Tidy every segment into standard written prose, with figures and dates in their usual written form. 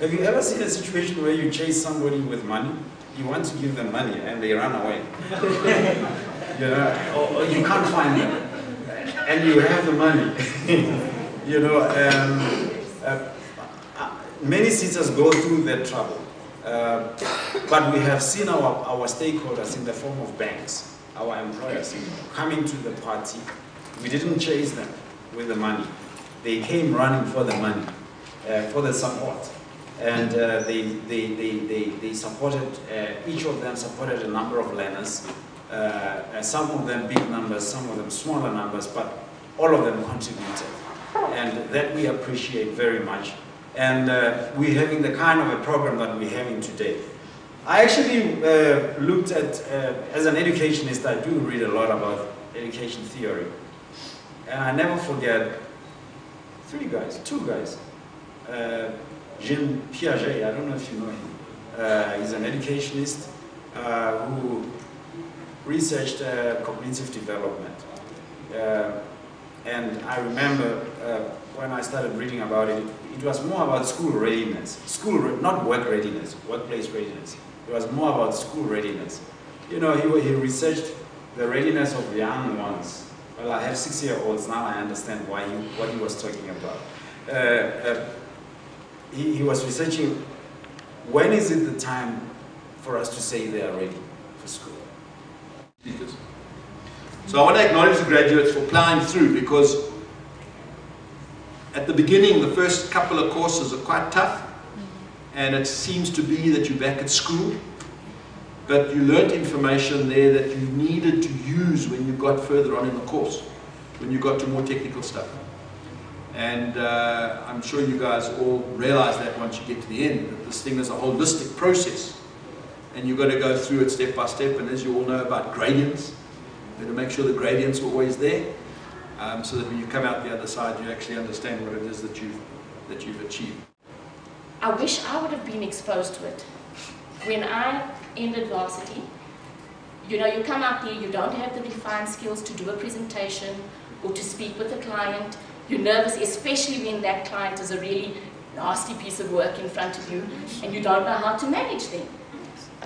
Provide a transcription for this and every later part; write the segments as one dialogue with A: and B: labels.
A: Have you ever seen a situation where you chase somebody with money? You want to give them money and they run away. You know, or you can't find them, and you have the money. You know, many sisters go through that trouble. But we have seen our stakeholders in the form of banks, our employers, coming to the party. We didn't chase them with the money. They came running for the money, for the support. And they supported, each of them supported a number of learners. Some of them big numbers, some of them smaller numbers, but all of them contributed. And that we appreciate very much. And we're having the kind of a program that we're having today. I actually looked at, as an educationist, I do read a lot about education theory. And I never forget two guys. Jean Piaget, I don't know if you know him. He's an educationist who researched cognitive development. And I remember when I started reading about it, it was more about school readiness. Not work readiness, workplace readiness. It was more about school readiness. You know, he researched the readiness of young ones. Well, I have 6-year-olds now. I understand what he was talking about. He was researching when is it the time for us to say they are ready for school.
B: So I want to acknowledge the graduates for plowing through, because at the beginning, the first couple of courses are quite tough, and it seems to be that you're back at school, but you learnt information there that you needed to use when you got further on in the course, when you got to more technical stuff. And I'm sure you guys all realize that once you get to the end, that this thing is a holistic process, and you've got to go through it step by step. And as you all know about gradients, you have to make sure the gradients are always there, so that when you come out the other side, you actually understand what it is that you've achieved.
C: I wish I would have been exposed to it. When I ended varsity, you know, you come out there, you don't have the refined skills to do a presentation or to speak with a client. You're nervous, especially when that client is a really nasty piece of work in front of you and you don't know how to manage them.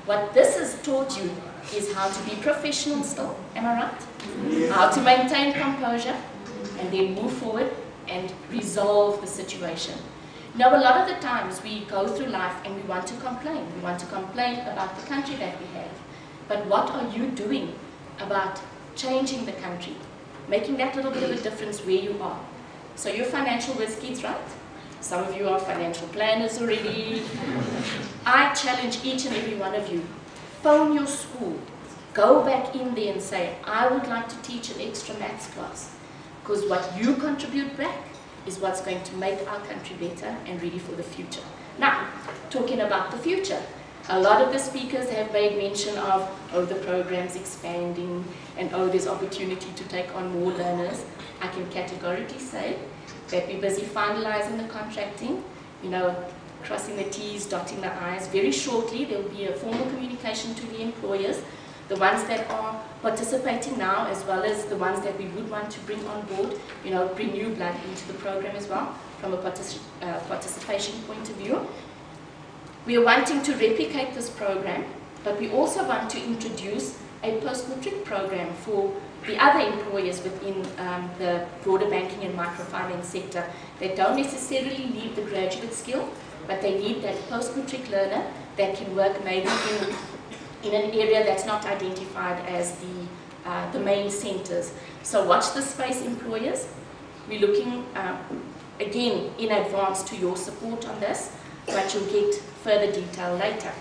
C: What this has taught you is how to be professional still, am I right? Yes. How to maintain composure and then move forward and resolve the situation. Now, a lot of the times we go through life and we want to complain. We want to complain about the country that we have. But what are you doing about changing the country? Making that little bit of a difference where you are. So you're financial whiz kids, right? Some of you are financial planners already. I challenge each and every one of you. Phone your school. Go back in there and say, I would like to teach an extra maths class. Because what you contribute back is what's going to make our country better and ready for the future. Now, talking about the future. A lot of the speakers have made mention of, oh, the program's expanding, and oh, there's opportunity to take on more learners. I can categorically say that we're busy finalizing the contracting, you know, crossing the T's, dotting the I's. Very shortly, there will be a formal communication to the employers, the ones that are participating now, as well as the ones that we would want to bring on board, you know, bring new blood into the program as well, from a participation point of view. We are wanting to replicate this program, but we also want to introduce a post-matric program for the other employers within the broader banking and microfinance sector that don't necessarily need the graduate skill, but they need that post-matric learner that can work maybe in an area that's not identified as the main centers. So watch this space, employers. We're looking, again, in advance to your support on this, but you'll get further detail later.